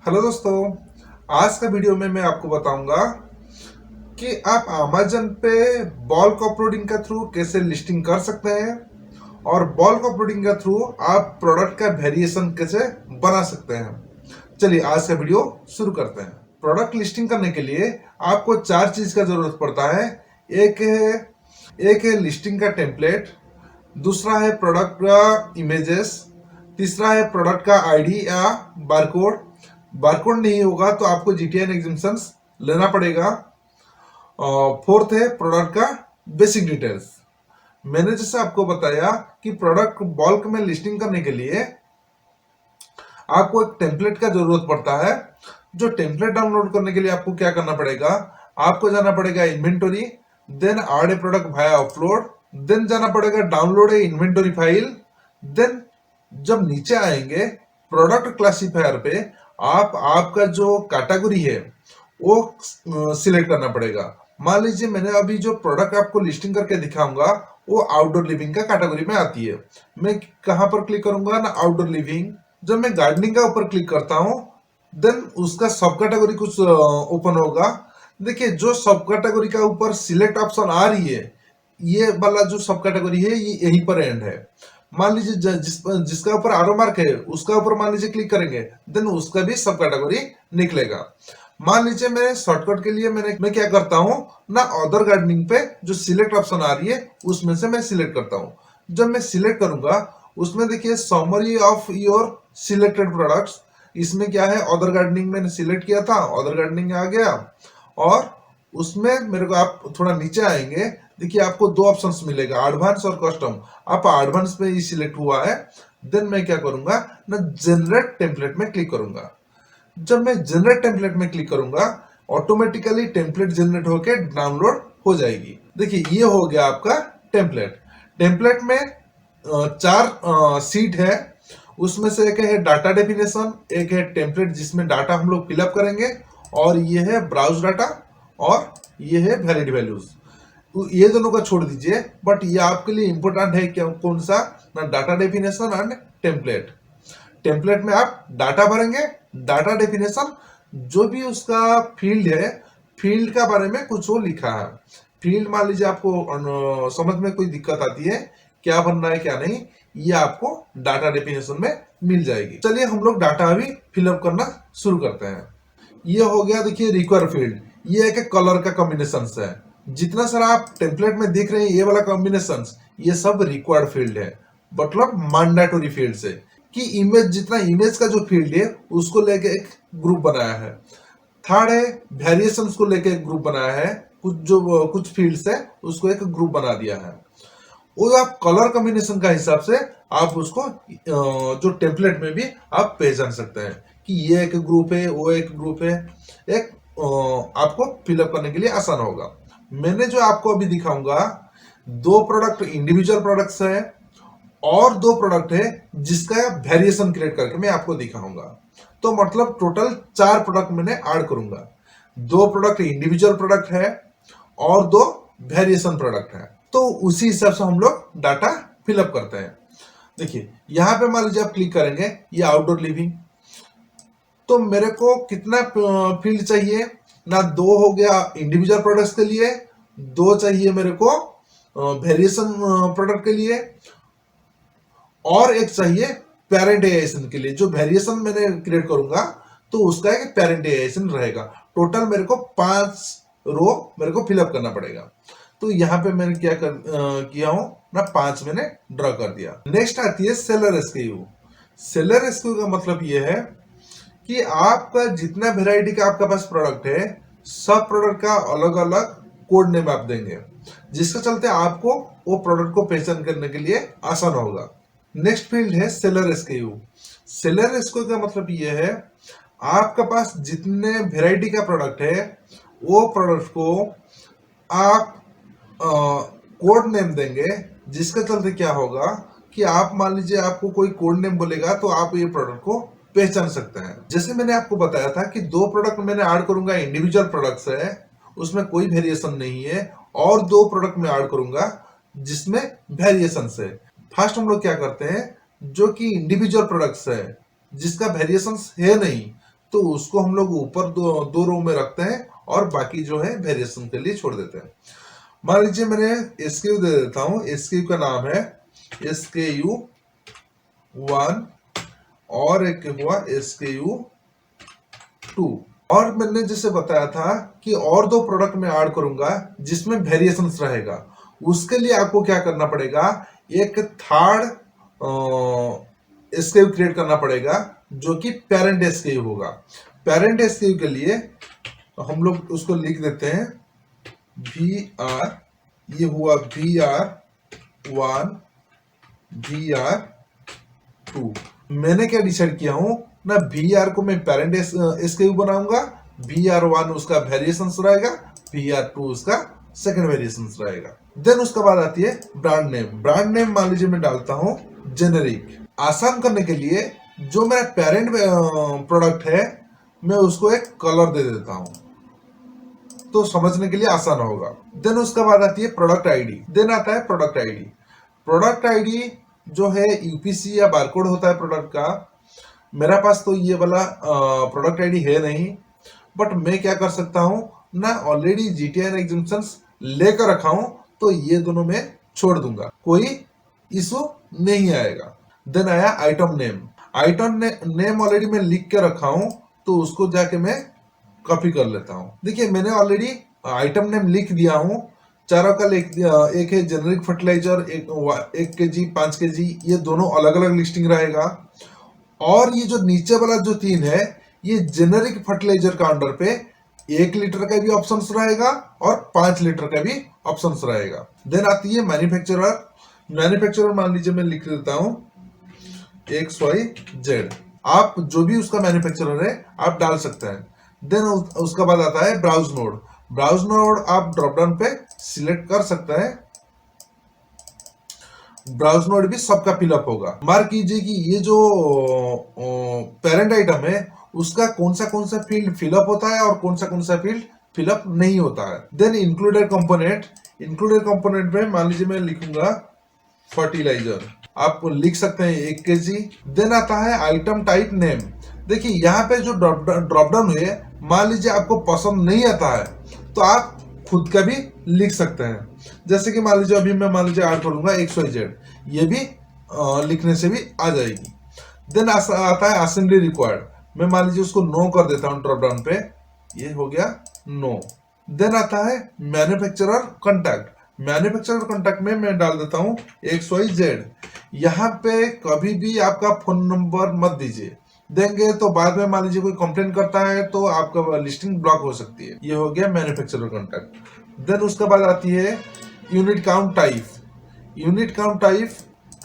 Hello दोस्तों, आज का वीडियो में मैं आपको बताऊंगा कि आप अमेजन पे बल्क अपलोडिंग के थ्रू कैसे लिस्टिंग कर सकते हैं और बल्क अपलोडिंग के थ्रू आप प्रोडक्ट का वेरिएशन कैसे बना सकते हैं। चलिए आज का वीडियो शुरू करते हैं। प्रोडक्ट लिस्टिंग करने के लिए आपको चार चीज का जरूरत पड़ता है। एक है एक है लिस्टिंग का टेम्पलेट, दूसरा है प्रोडक्ट का इमेजेस, तीसरा है प्रोडक्ट का आईडी या बारकोड। बारकोड नहीं होगा तो आपको जीटीएन एग्जिबिशंस लेना पड़ेगा। फोर्थ है प्रोडक्ट का बेसिक डिटेल्स। मैंने जैसे आपको बताया कि प्रोडक्ट बल्क में लिस्टिंग करने के लिए आपको एक टेम्पलेट का जरूरत पड़ता है। जो टेम्पलेट डाउनलोड करने के लिए आपको क्या करना पड़ेगा, आपको जाना पड़ेगा inventory, then add a product via upload, then जाना पड़ेगा download a inventory file, then जब नीचे आएंगे प्रोडक्ट क्लासिफायर पे आपका जो कैटेगरी है वो सिलेक्ट करना पड़ेगा। मान लीजिए मैंने अभी जो प्रोडक्ट आपको लिस्टिंग करके दिखाऊंगा वो आउटडोर लिविंग का कैटेगरी में आती है। मैं कहां पर क्लिक करूंगा ना, आउटडोर लिविंग। जब मैं गार्डनिंग का ऊपर क्लिक करता हूं देन उसका सब कैटेगरी कुछ ओपन होगा। देखिए जो सब कैटेगरी का ऊपर सिलेक्ट ऑप्शन आ रही है, ये वाला जो सब कैटेगरी है ये यहीं पर एंड है। मान लीजिए जिसका ऊपर आरो मार्क है उसका ऊपर मान लीजिए क्लिक करेंगे देन उसका भी सब कैटेगरी निकलेगा। मान लीजिए मैं शॉर्टकट के लिए मैं क्या करता हूं ना, अदर गार्डनिंग पे जो सिलेक्ट ऑप्शन आ रही है उसमें से मैं सिलेक्ट करता हूं। जब मैं सिलेक्ट करूंगा उसमें देखिए summary of your selected products, इसमें क्या है अदर गार्डनिंग मैंने सिलेक्ट किया था, अदर गार्डनिंग आ गया। और उसमें मेरे को आप थोड़ा नीचे आएंगे, देखिए आपको दो ऑप्शंस मिलेगा, एडवांस और कस्टम। आप एडवांस पे ही सिलेक्ट हुआ है। देन मैं क्या करूंगा ना, जनरेट टेम्पलेट में क्लिक करूंगा। जब मैं जनरेट टेम्पलेट में क्लिक करूंगा ऑटोमेटिकली टेम्पलेट जनरेट होकर डाउनलोड हो जाएगी। देखिए ये हो गया आपका टेम्पलेट। टेम्पलेट में चार सीट है, उसमें से एक है डाटा डेफिनेशन, एक है टेम्पलेट जिसमें डाटा हम लोग फिलअप करेंगे, और ये है ब्राउज डाटा, और ये है वैलिड वैल्यूज। ये दोनों का छोड़ दीजिए, बट ये आपके लिए इंपॉर्टेंट है क्या, कौन सा ना, data definition and template. Template में आप डाटा भरेंगे, डाटा डेफिनेशन जो भी उसका फील्ड है, फील्ड का बारे में कुछ वो लिखा है। फील्ड मान लीजिए आपको समझ में कोई दिक्कत आती है क्या भरना है क्या नहीं, ये आपको डाटा डेफिनेशन में मिल जाएगी। चलिए हम लोग डाटा अभी फिलअप करना शुरू करते हैं। ये हो गया देखिए रिक्वायर फील्ड, ये एक कलर का कॉम्बिनेशन है। जितना सारा आप टेम्पलेट में देख रहे हैं ये वाला कॉम्बिनेशन, ये सब रिक्वायर्ड फील्ड है, मतलब मैंडेटरी फील्ड से। कि इमेज, जितना इमेज का जो फील्ड है उसको लेके एक ग्रुप बनाया है। थर्ड है वेरिएशन को लेके एक ग्रुप बनाया है, कुछ फील्ड्स है उसको एक ग्रुप बना दिया है। वो आप कलर कॉम्बिनेशन का हिसाब से आप उसको जो टेम्पलेट में भी आप पहचान सकते हैं कि ये एक ग्रुप है वो एक ग्रुप है। एक आपको फिलअप करने के लिए आसान होगा। मैंने जो आपको अभी दिखाऊंगा, दो प्रोडक्ट इंडिविजुअल प्रोडक्ट्स है और दो प्रोडक्ट है जिसका वेरिएशन क्रिएट करके मैं आपको दिखाऊंगा। तो मतलब टोटल चार प्रोडक्ट मैंने ऐड करूंगा। दो प्रोडक्ट इंडिविजुअल प्रोडक्ट है और दो वेरिएशन प्रोडक्ट है। तो उसी हिसाब से हम लोग डाटा फिलअप करते हैं। देखिए यहां पे मान लीजिए आप क्लिक करेंगे, ये आउटडोर लिविंग, तो मेरे को कितना फील्ड चाहिए ना, दो हो गया इंडिविजुअल प्रोडक्ट्स के लिए, दो चाहिए मेरे को वेरिएशन प्रोडक्ट के लिए, और एक चाहिए पेरेंट एएसन के लिए। जो वेरिएशन मैंने क्रिएट करूंगा तो उसका एक पेरेंट एएसन रहेगा। टोटल मेरे को 5 रो मेरे को फिलअप करना पड़ेगा। तो यहाँ पे मैंने क्या किया हूं ना, 5 मैंने ड्रॉ कर दिया। नेक्स्ट आती है सेलर एसक्यू। सेलर एसक्यू का मतलब ये है कि आपका जितना वेराइटी का आपका पास प्रोडक्ट है, सब प्रोडक्ट का अलग अलग कोड नेम आप देंगे, जिसके चलते आपको वो प्रोडक्ट को पहचान करने के लिए आसान होगा। नेक्स्ट फील्ड है सेलर एसक्यू। सेलर एसक्यू का मतलब ये है आपका पास जितने वेराइटी का प्रोडक्ट है वो प्रोडक्ट को आप कोड नेम देंगे, जिसके चलते क्या होगा कि आप मान लीजिए आपको कोई कोड नेम बोलेगा तो आप ये प्रोडक्ट को पहचान सकते हैं। जैसे मैंने आपको बताया था कि दो प्रोडक्ट मैंने ऐड करूंगा, इंडिविजुअल प्रोडक्ट्स है उसमें कोई वेरिएशन नहीं है, और दो प्रोडक्ट में ऐड करूंगा जिसमें वेरिएशन है। फर्स्ट हम लोग क्या करते हैं, जो कि इंडिविजुअल प्रोडक्ट्स है जिसका वेरिएशन है नहीं, तो उसको हम लोग ऊपर दो रो में रखते हैं और बाकी जो है वेरिएशन के लिए छोड़ देते हैं। मान लीजिए मैंने एसकेयू दे देता हूं, एसकेयू का नाम है SKU 1 और एक हुआ SKU 2। और मैंने जैसे बताया था कि और दो प्रोडक्ट में ऐड करूंगा जिसमें वेरिएशंस रहेगा, उसके लिए आपको क्या करना पड़ेगा, एक थर्ड SKU क्रिएट करना पड़ेगा जो कि पेरेंट SKU होगा। पेरेंट SKU के लिए हम लोग उसको लिख देते हैं VR, ये हुआ VR1 VR2। मैंने क्या डिसाइड किया हूं ना, VR को मैं पेरेंट SKU बनाऊंगा, VR1 उसका वेरिएशंस रहेगा, VR2 उसका सेकंड वेरिएशंस रहेगा। देन उसके बाद आती है ब्रांड नेम। ब्रांड नेम मान लीजिए मैं डालता हूं जेनेरिक। आसान करने के लिए जो मेरा पेरेंट प्रोडक्ट है मैं उसको एक कलर दे देता हूं तो समझने के लिए आसान होगा। देन उसके बाद आती है प्रोडक्ट आईडी। देन आता है प्रोडक्ट आईडी। प्रोडक्ट आईडी जो है यूपीसी या बारकोड होता है प्रोडक्ट का। मेरा पास तो ये वाला प्रोडक्ट आईडी है नहीं, बट मैं क्या कर सकता हूं ना, ऑलरेडी जीटीआर एग्जाम्पशंस लेकर रखा हूं तो ये दोनों में छोड़ दूंगा, कोई इशू नहीं आएगा। देन आया item name. Item name already मैं लिख के रखा हूं तो उसको जाके मैं कॉपी कर लेता हूं। देखिए मैंने ऑलरेडी आइटम नेम लिख दिया हूं। चारों का एक है जेनेरिक फर्टिलाइजर, एक केजी 5 केजी, ये दोनों अलग अलग लिस्टिंग रहेगा। और ये जो नीचे वाला जो 3 है ये जेनेरिक फर्टिलाइजर का अंडर पे 1 लीटर का भी ऑप्शन रहेगा और 5 लीटर का भी ऑप्शन रहेगा। देन आती है मैन्युफैक्चरर। मैन्युफैक्चरर मान लीजिए मैं लिख देता हूं XYZ। आप जो भी उसका मैन्युफैक्चरर है आप डाल सकते हैं। देन उसका बाद आता है ब्राउज नोड। ब्राउज नोड आप ड्रॉप डाउन पे सिलेक्ट कर सकते हैं। ब्राउज नोड भी सबका फिलअप होगा। मार्क कीजिए कि ये जो पेरेंट आइटम है उसका कौन सा फील्ड फिलअप होता है और कौन सा फील्ड फिलअप नहीं होता है। Then included component. Included component में मान लीजिए मैं लिखूंगा फर्टिलाइजर, आप लिख सकते हैं 1 केजी। देन आता है आइटम टाइप नेम। देखिए यहाँ पे जो ड्रॉप डाउन है, मान लीजिए आपको पसंद नहीं आता है तो आप खुद का भी लिख सकते हैं। जैसे कि मान लीजिए अभी मैं ऐड करूंगा XYZ, ये भी लिखने से भी आ जाएगी। देन आता है असेंबली रिक्वायर्ड। मैं मान लीजिए उसको नो कर देता हूं ड्रॉप डाउन पे, ये हो गया नो। देन आता है मैन्युफैक्चरर कॉन्टैक्ट। मैन्युफैक्चरर कॉन्टैक्ट में मैं डाल देता हूं XYZ। यहाँ पे कभी भी आपका फोन नंबर मत दीजिए, देंगे तो बाद में मान लीजिए कोई कंप्लेन करता है तो आपका लिस्टिंग ब्लॉक हो सकती है। ये हो गया मैन्युफैक्चरर कॉन्टैक्ट। देन उसके बाद आती है unit count type. Unit count type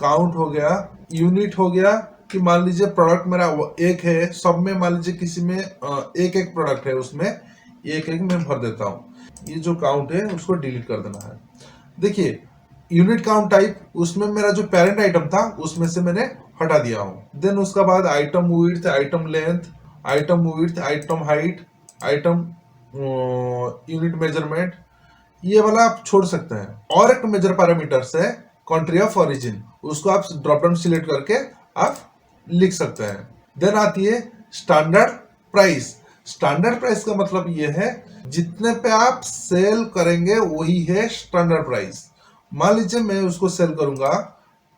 count हो गया, यूनिट हो गया कि मान लीजिए प्रोडक्ट मेरा एक है, सब में मान लीजिए किसी में एक प्रोडक्ट है, उसमें एक मैं भर देता हूं। ये जो काउंट है उसको डिलीट कर देना है। देखिए यूनिट काउंट टाइप, उसमें मेरा जो पेरेंट आइटम था उसमें से मैंने हटा दिया हूं। देन उसका बाद item width, item length, item height, item unit measurement, ये वाला आप छोड़ सकते हैं। और एक मेजर पैरामीटर्स है कंट्री ऑफ ओरिजिन, उसको आप ड्रॉप डाउन सिलेक्ट करके आप लिख सकते हैं। देन आती है स्टैंडर्ड प्राइस। स्टैंडर्ड प्राइस का मतलब ये है जितने पे आप सेल करेंगे वही है स्टैंडर्ड प्राइस। मान लीजिए मैं उसको सेल करूंगा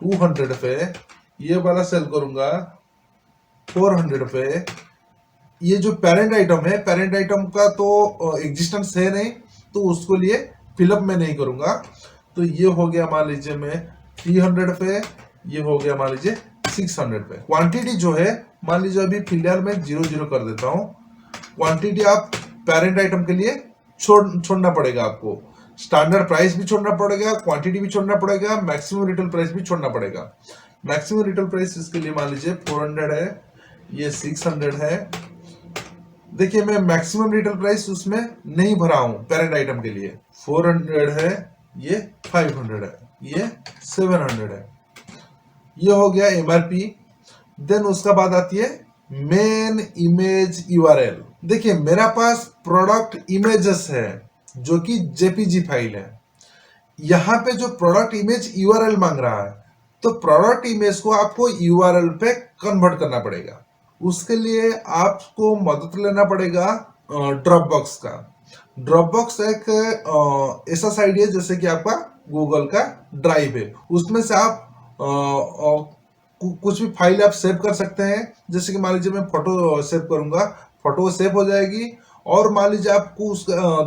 200 पे, ये वाला सेल करूंगा 400 पे। ये जो पेरेंट आइटम है, पेरेंट आइटम का तो एग्जिस्टेंस है नहीं तो उसको लिए फिलअप में नहीं करूंगा। तो ये हो गया मान लीजिए मैं 300 पे, ये हो गया मान लीजिए 600 पे। क्वांटिटी जो है मान लीजिए अभी फिलहाल मैं 00 कर देता हूं। क्वांटिटी आप पेरेंट आइटम के लिए छोड़ना पड़ेगा आपको। स्टैंडर्ड प्राइस भी छोड़ना पड़ेगा, क्वांटिटी भी छोड़ना पड़ेगा, मैक्सिमम रिटेल प्राइस भी छोड़ना पड़ेगा। मैक्सिमम रिटेल प्राइस इसके लिए मान लीजिए 400 है, ये 600 है। देखिए मैं मैक्सिमम रिटेल प्राइस उसमें नहीं भरा हूं पेरेंट आइटम के लिए। 400 है, ये 500 है, ये 700 है। ये हो गया एमआरपी। देन उसका बाद आती है मेन इमेज यूआरएल। देखिए मेरा पास प्रोडक्ट इमेजेस है जो कि जेपीजी फाइल है। यहाँ पे जो प्रोडक्ट इमेज यूआरएल मांग रहा है तो प्रोडक्ट इमेज को आपको यूआरएल पे कन्वर्ट करना पड़ेगा। उसके लिए आपको मदद लेना पड़ेगा ड्रॉपबॉक्स का। ड्रॉपबॉक्स एक ऐसा साइट है जैसे कि आपका गूगल का ड्राइव है, उसमें से आप कुछ भी फाइल आप सेव कर सकते हैं। जैसे कि मान लीजिए मैं फोटो सेव करूंगा, फोटो सेव हो जाएगी, और मान लीजिए आपको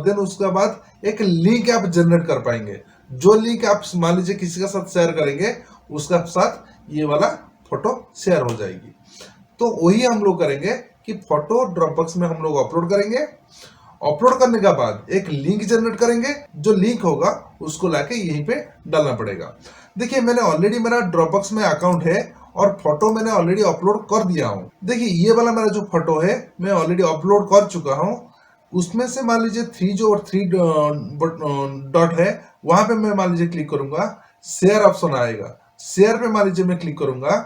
देन उसके बाद एक लिंक आप जनरेट कर पाएंगे। जो लिंक आप मान लीजिए किसी के साथ शेयर करेंगे, उसका साथ ये वाला फोटो शेयर हो जाएगी। तो वही हम लोग करेंगे कि फोटो ड्रॉपबॉक्स में हम लोग अपलोड करेंगे। अपलोड करने के बाद एक लिंक जनरेट करेंगे, जो लिंक होगा उसको लाके यहीं पे डालना पड़ेगा। देखिए मैंने ऑलरेडी मेरा ड्रॉपबॉक्स में अकाउंट है और फोटो मैंने ऑलरेडी अपलोड कर दिया हूँ। देखिए ये वाला मेरा जो फोटो है मैं ऑलरेडी अपलोड कर चुका हूँ। उसमें से मान लीजिए थ्री डॉट है, वहां पे मैं मान लीजिए क्लिक करूंगा, शेयर ऑप्शन आएगा, शेयर पे मान लीजिए मैं क्लिक करूंगा।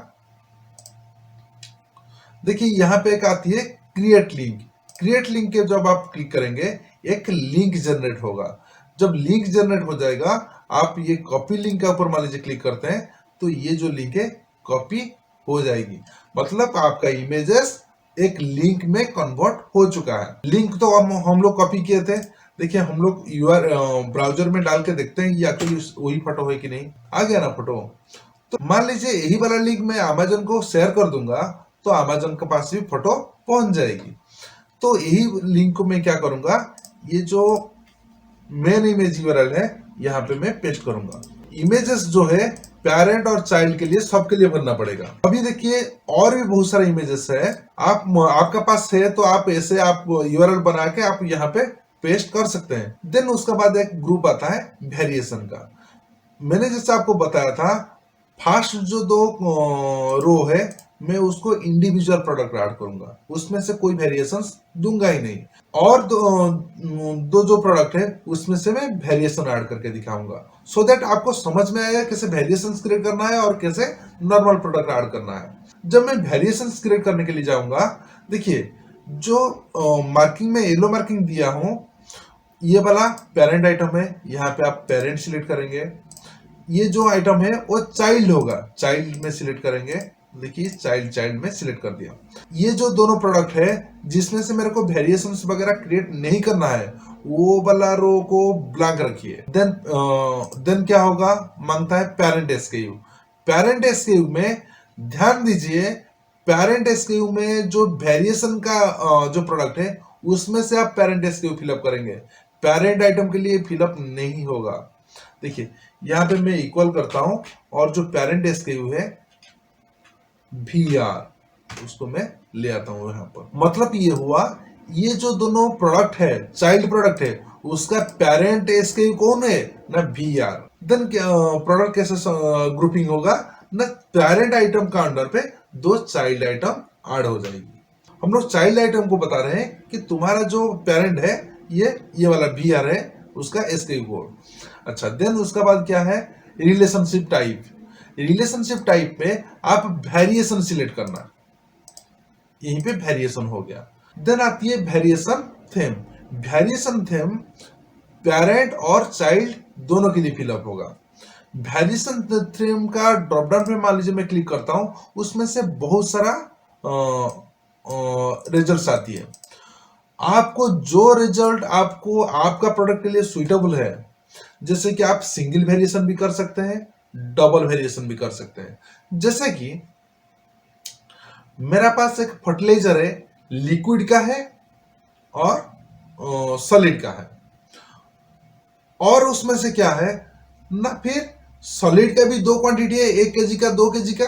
देखिए यहाँ पे एक आती है क्रिएट लिंक। क्रिएट लिंक के जब आप क्लिक करेंगे एक लिंक जनरेट होगा। जब लिंक जनरेट हो जाएगा, आप ये कॉपी लिंक के ऊपर मान लीजिए क्लिक करते हैं, तो ये जो लिंक है कॉपी हो जाएगी। मतलब आपका इमेजेस एक लिंक में कन्वर्ट हो चुका है। लिंक तो हम लोग कॉपी किए थे। देखिए हम लोग ब्राउजर में डाल के देखते हैं ये एक्चुअली वही फोटो है कि नहीं। आ गया ना फोटो। तो मान लीजिए यही वाला लिंक मैं अमेजन को शेयर कर दूंगा, तो अमेजन के पास भी फोटो पहुंच जाएगी। तो यही लिंक को मैं क्या करूंगा, ये जो मेन इमेज यूआरएल है यहाँ पे मैं पेस्ट करूंगा। इमेजेस जो है पेरेंट और चाइल्ड के लिए सबके लिए भरना पड़ेगा। अभी देखिए और भी बहुत सारे इमेजेस है, आपका पास है तो आप ऐसे आप यूआरएल बना के आप यहाँ पे पेस्ट कर सकते हैं। देन उसके बाद एक ग्रुप आता है वेरिएशन का। मैंने जैसे आपको बताया था, फर्स्ट जो दो रो है मैं उसको इंडिविजुअल प्रोडक्ट ऐड करूंगा, उसमें से कोई वेरिएशंस दूंगा ही नहीं। और दो जो प्रोडक्ट है उसमें से मैं वेरिएशन ऐड करके दिखाऊंगा, सो दैट आपको समझ में आएगा कैसे वेरिएशंस क्रिएट करना है और कैसे नॉर्मल प्रोडक्ट ऐड करना है। जब मैं वेरिएशंस क्रिएट करने के लिए जाऊंगा, देखिए जो मार्किंग में येलो मार्किंग दिया हूं, ये वाला पेरेंट आइटम है, यहाँ पे आप पेरेंट सिलेक्ट करेंगे। ये जो आइटम है वो चाइल्ड होगा, चाइल्ड में सिलेक्ट करेंगे। देखिए चाइल्ड में सिलेक्ट कर दिया। ये जो दोनों प्रोडक्ट है जिसमें से मेरे को वेरिएशंस वगैरह क्रिएट नहीं करना है, वो वाला रो को ब्लैंक रखिए। देन क्या होगा, मांगता है पेरेंट एसकेयू। पेरेंट एसकेयू में ध्यान दीजिए, पेरेंट एसकेयू में जो वेरिएशन का जो प्रोडक्ट है उसमें से आप पेरेंट एसकेयू फिलअप करेंगे, पेरेंट आइटम के लिए फिलअप नहीं होगा। देखिए यहाँ पे मैं इक्वल करता हूं और जो पेरेंट एसकेयू है VR, उसको मैं ले आता हूं यहाँ पर। मतलब ये हुआ, ये जो दोनों प्रोडक्ट है चाइल्ड प्रोडक्ट है उसका पेरेंट एसकेयू कौन है ना VR। देन प्रोडक्ट कैसे ग्रुपिंग होगा ना, पेरेंट आइटम का अंडर पे दो चाइल्ड आइटम ऐड हो जाएगी। हम लोग चाइल्ड आइटम को बता रहे हैं कि तुम्हारा जो पेरेंट है ये वाला VR है, उसका एसकेयू कोड। अच्छा, देन उसका बाद क्या है, रिलेशनशिप टाइप। रिलेशनशिप टाइप पे आप वेरिएशन सिलेक्ट करना, यहीं पे वेरिएशन हो गया। देन आती है variation theme. Variation theme parent और चाइल्ड दोनों के लिए फिलअप होगा। वेरिएशन थीम का ड्रॉप डाउन पे मान लीजिए मैं क्लिक करता हूं, उसमें से बहुत सारा रिजल्ट्स आती है। आपको जो रिजल्ट आपको आपका प्रोडक्ट के लिए सुइटेबल है, जैसे कि आप सिंगल वेरिएशन भी कर सकते हैं, डबल वेरिएशन भी कर सकते हैं। जैसे कि मेरा पास एक फर्टिलाइजर है, लिक्विड का है और सॉलिड का है, और उसमें से क्या है ना, फिर सॉलिड का भी दो क्वांटिटी है, 1 kg का, 2 kg का,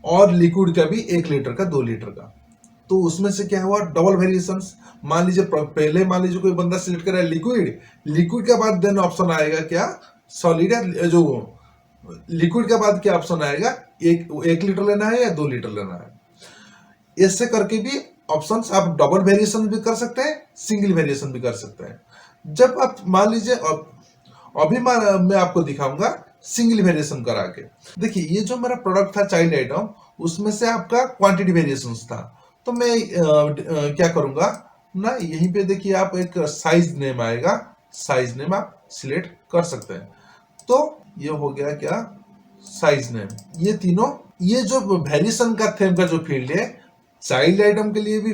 और लिक्विड का भी 1 लीटर का, 2 लीटर का। तो उसमें से क्या हुआ, डबल वेरिएशंस। मान लीजिए पहले मान लीजिए कोई बंदा सिलेक्ट करे लिक्विड, लिक्विड के बाद देन ऑप्शन आएगा क्या, सॉलिड है। जो लिक्विड के बाद क्या ऑप्शन आएगा, 1 लीटर लेना है या 2 लीटर लेना है। ऐसे करके भी ऑप्शंस आप डबल वेरिएशन भी कर सकते हैं, सिंगल वेरिएशन भी कर सकते हैं। जब आप मान लीजिए अभी मैं आपको दिखाऊंगा सिंगल वेरिएशन करा के। देखिए ये जो मेरा प्रोडक्ट था चाइल्ड आइटम, उसमें से आपका क्वांटिटी वेरिएशन था। तो मैं क्या करूंगा ना, यहीं पे देखिए आप एक साइज नेम आएगा, साइज नेम आप सिलेक्ट कर सकते हैं। तो ये हो गया क्या, साइज नेम। ये तीनों, ये जो वेरिएशन का थीम का जो फील्ड है चाइल्ड आइटम के लिए भी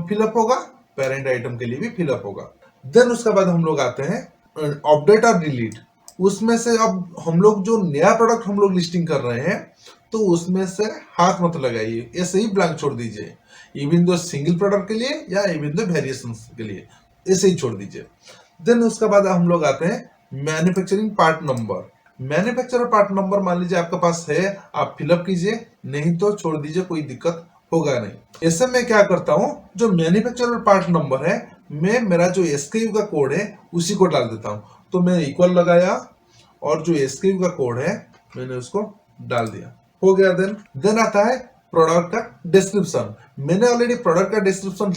फिलअप होगा, पेरेंट आइटम के लिए भी फिलअप होगा। देन उसके बाद हम लोग आते हैं अपडेट और डिलीट। उसमें से अब हम लोग जो नया प्रोडक्ट हम लोग लिस्टिंग कर रहे हैं तो उसमें से हाथ मत लगाइए, ऐसे ही ब्लैंक छोड़ दीजिए, इवन दो सिंगल प्रोडक्ट के लिए या इवन दो वेरिएशन के लिए ऐसे ही छोड़ दीजिए। देन उसके बाद हम लोग आते हैं manufacturing part number. Manufacturer part number मान लीजिए आपके पास है, आप फिलअप कीजिए, नहीं तो छोड़ दीजिए, कोई दिक्कत होगा नहीं। ऐसे में क्या करता हूं, जो मैन्युफैक्चरर पार्ट नंबर है मैं मेरा जो एसकेयू का कोड है उसी को डाल देता हूं। तो मैंने इक्वल लगाया और जो एसकेयू का कोड है मैंने उसको डाल दिया, हो गया। देन आता है प्रोडक्ट का डिस्क्रिप्शन। मैंने ऑलरेडी प्रोडक्ट का डिस्क्रिप्शन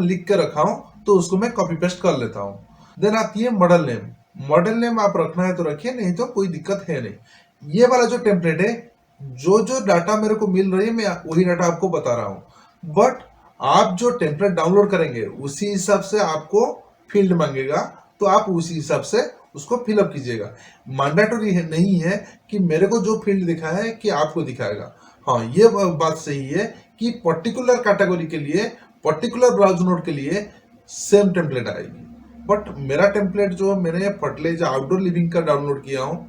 लिख के रखा हूं, तो उसको मैं कॉपी पेस्ट कर लेता हूं। देन आती है मॉडल नेम। मॉडल नेम आप रखना है तो रखिए, नहीं तो कोई दिक्कत है नहीं। ये वाला जो टेम्पलेट है, जो जो डाटा मेरे को मिल रही है मैं वही डाटा आपको बता रहा हूं, बट आप जो टेम्पलेट डाउनलोड करेंगे उसी हिसाब से आपको फील्ड मांगेगा, तो आप उसी हिसाब से उसको फिलअप कीजिएगा। मैंडेटरी है नहीं है कि मेरे को जो फील्ड दिखा है कि आपको दिखाएगा। हाँ, ये बात सही है कि पर्टिकुलर कैटेगरी के लिए, पर्टिकुलर ब्राउज नोड के लिए सेम टेम्पलेट आएगी। बट मेरा टेम्पलेट जो मैंने फर्टिलाइजर आउटडोर लिविंग का डाउनलोड किया हूँ,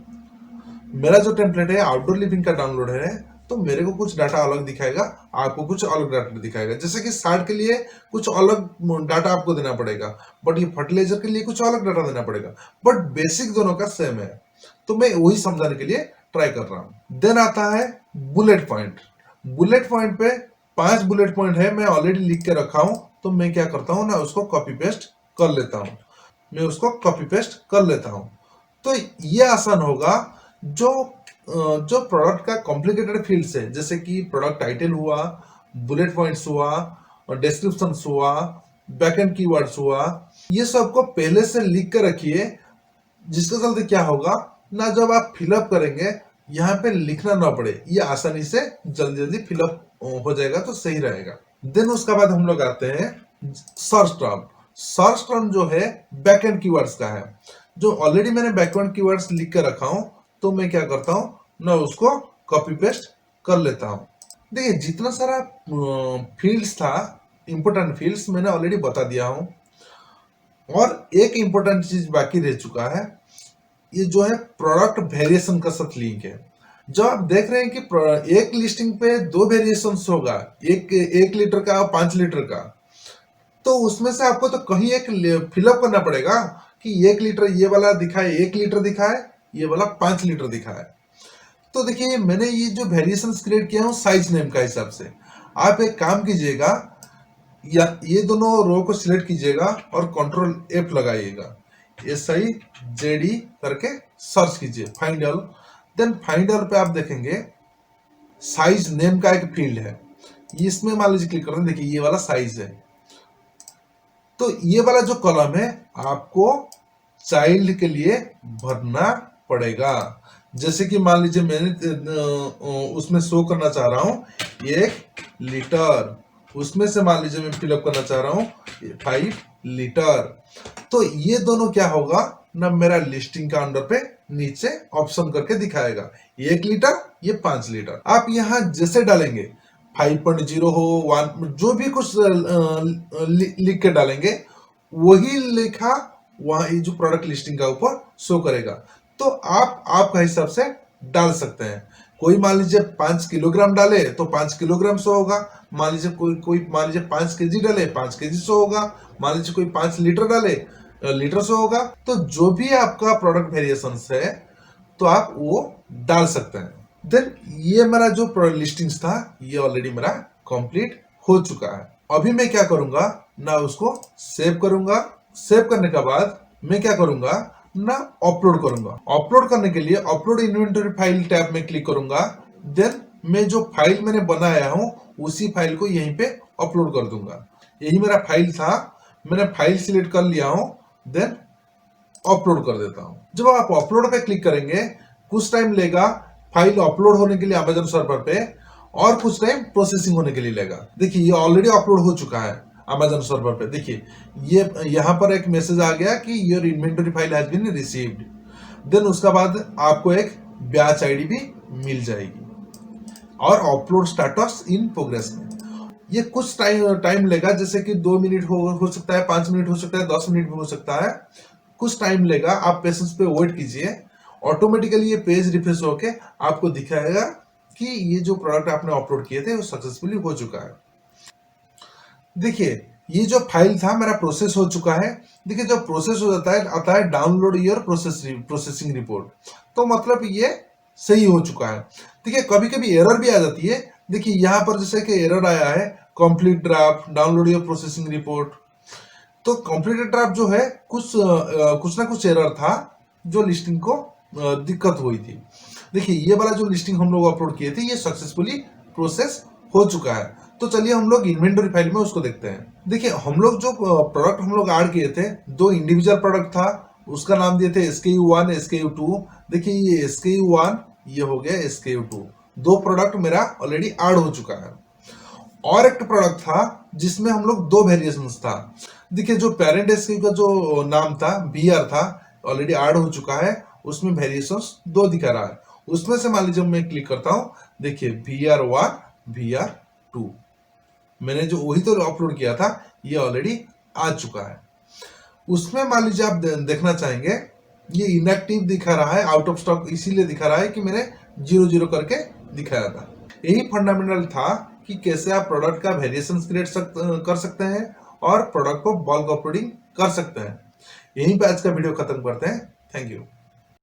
मेरा जो टेम्पलेट है आउटडोर लिविंग का डाउनलोड है, तो मेरे को कुछ डाटा अलग दिखाएगा, आपको कुछ अलग डाटा दिखाएगा। जैसे कि सार्ट के लिए कुछ अलग डाटा आपको देना पड़ेगा, बट ये फर्टिलाइजर के लिए कुछ अलग डाटा देना पड़ेगा, बट बेसिक दोनों का सेम है। तो मैं वही समझाने के लिए ट्राई कर रहा हूं। देन आता है बुलेट पॉइंट। बुलेट पॉइंट पे 5 बुलेट पॉइंट है, मैं ऑलरेडी लिख के रखा हूं, तो मैं क्या करता हूं ना, उसको कॉपी पेस्ट कर लेता हूं। मैं उसको कॉपी पेस्ट कर लेता हूं, तो ये आसान होगा। जो जो प्रोडक्ट का कॉम्प्लिकेटेड फील्ड्स है, जैसे कि प्रोडक्ट टाइटल हुआ, बुलेट पॉइंट्स हुआ, और डिस्क्रिप्शन हुआ, बैकएंड कीवर्ड्स हुआ, ये सब को पहले से लिख कर रखिए। जिसके चलते क्या होगा ना, जब आप फिलअप करेंगे यहाँ पे लिखना ना पड़े, ये आसानी से जल्दी जल्दी फिलअप हो जाएगा, तो सही रहेगा। देन उसके बाद हम लोग आते हैं सर्च टर्म। सर्च टर्म जो है बैकएंड कीवर्ड्स का है, जो ऑलरेडी मैंने बैकएंड कीवर्ड्स लिख कर रखा हूं, तो मैं क्या करता हूं ना, उसको कॉपी पेस्ट कर लेता हूं। देखिए जितना सारा फील्ड्स था, इंपोर्टेंट फील्ड्स मैंने ऑलरेडी बता दिया हूं, और एक इंपोर्टेंट चीज बाकी रह चुका है, ये जो है प्रोडक्ट वेरिएशन का साथ लिंक है। जब आप देख रहे हैं कि एक लिस्टिंग पे 2 वेरिएशन होगा, एक लीटर का और 5 लीटर का, तो उसमें से आपको तो कहीं एक फिलअप करना पड़ेगा कि 1 लीटर ये वाला दिखाए, 1 लीटर दिखाए, ये वाला 5 लीटर दिखाए। तो देखिए मैंने ये जो वेरिएशन क्रिएट किया हूं साइज नेम का हिसाब से। आप एक काम कीजिएगा, या ये दोनों रो को सिलेक्ट कीजिएगा और कंट्रोल F लगाइएगा, SIZD करके सर्च कीजिए, find all. Then find all पे आप देखेंगे साइज नेम का एक फील्ड है, इसमें मान लीजिए क्लिक करते हैं, देखिए ये वाला साइज है। तो ये वाला जो कॉलम है आपको चाइल्ड के लिए भरना पड़ेगा। जैसे कि मान लीजिए मैंने उसमें शो करना चाह रहा हूं 1 लीटर, उसमें से मान लीजिए मैं फिलअप करना चाह रहा हूं 5 लीटर। तो ये दोनों क्या होगा ना, मेरा लिस्टिंग का अंडर पे नीचे ऑप्शन करके दिखाएगा, 1 लीटर, ये 5 लीटर। आप यहाँ जैसे डालेंगे 5.0 हो 1, जो भी कुछ लिख के डालेंगे, वही लिखा वहां जो प्रोडक्ट लिस्टिंग का ऊपर शो करेगा। तो आप आपका हिसाब से डाल सकते हैं। कोई मान लीजिए 5 किलोग्राम डाले तो 5 किलोग्राम शो होगा, मान लीजिए कोई मान लीजिए 5 केजी डाले 5 केजी शो होगा, मान लीजिए कोई 5 लीटर डाले लीटर शो होगा। तो जो भी आपका प्रोडक्ट वेरिएशन है तो आप वो डाल सकते हैं। देन ये मेरा जो प्रोडक्ट लिस्टिंग्स था ये ऑलरेडी मेरा कंप्लीट हो चुका है। अभी मैं क्या करूंगा ना, उसको सेव करूंगा। सेव करने के बाद मैं क्या करूंगा ना, अपलोड करूंगा। अपलोड करने के लिए अपलोड इन्वेंटरी फाइल टैब में क्लिक करूंगा। देन मैं जो फाइल मैंने बनाया हूं उसी फाइल को यहीं पे अपलोड कर दूंगा। यही मेरा फाइल था, मैंने फाइल सिलेक्ट कर लिया हूं, देन अपलोड कर देता हूं। जब आप अपलोड पे क्लिक करेंगे कुछ टाइम लेगा फाइल अपलोड होने के लिए अमेजन सर्वर पे, और कुछ टाइम प्रोसेसिंग होने के लिए लेगा। देखिए ये ऑलरेडी अपलोड हो चुका है अमेजन सर्वर पे। देखिए ये यहाँ पर एक मैसेज आ गया कि your inventory file has been received. Then उसके बाद आपको एक बैच आईडी भी मिल जाएगी। और अपलोड स्टेटस इन प्रोग्रेस में। ये कुछ टाइम लेगा, जैसे कि 2 मिनट हो सकता है, 5 मिनट हो सकता है, 10 मिनट भी हो सकता है, कुछ टाइम लेगा। आप पेशेंस पे वेट कीजिए, ऑटोमेटिकली ये पेज रिफ्रेश होके आपको दिखाएगा कि ये जो प्रोडक्ट आपने अपलोड किए थे वो सक्सेसफुली हो चुका है। देखिए ये जो फाइल था मेरा प्रोसेस हो चुका है। देखिए जब प्रोसेस हो जाता है आता है डाउनलोड योर प्रोसेसिंग रिपोर्ट, तो मतलब ये सही हो चुका है। देखिए कभी कभी एरर भी आ जाती है। देखिए यहाँ पर जैसे कि एरर आया है complete draft download your processing report. तो कंप्लीट ड्राफ्ट जो है कुछ ना कुछ एरर था जो लिस्टिंग को दिक्कत हुई थी। देखिए ये वाला जो लिस्टिंग हम लोग अपलोड किए थे ये सक्सेसफुली प्रोसेस हो चुका है। तो चलिए हम लोग इन्वेंटरी फाइल में उसको देखते हैं। देखिए हम लोग जो प्रोडक्ट हम लोग ऐड किए थे, 2 इंडिविजुअल प्रोडक्ट था, उसका नाम दिए थे SKU1 SKU2। देखिए ये SKU1 ये हो गया SKU2, 2 प्रोडक्ट मेरा ऑलरेडी ऐड हो चुका है। और एक प्रोडक्ट था जिसमें हम लोग 2 वेरिएशंस था। देखिए जो पेरेंट SKU का जो नाम था BR था, ऑलरेडी ऐड हो चुका है, उसमें वेरिएशंस 2 दिखा रहा है। उसमें से मान लीजिए मैं क्लिक करता हूं, देखिए VR1 VR2, मैंने जो वही तो अपलोड किया था ये ऑलरेडी आ चुका है। उसमें मान लीजिए आप देखना चाहेंगे ये इनएक्टिव दिखा रहा है, आउट ऑफ स्टॉक इसीलिए दिखा रहा है कि मैंने 0 करके दिखाया था। यही फंडामेंटल था कि कैसे आप प्रोडक्ट का वेरिएशन क्रिएट कर सकते हैं और प्रोडक्ट को बल्क अपलोडिंग कर सकते हैं। यहीं पे आज का वीडियो खत्म करते हैं। Thank you.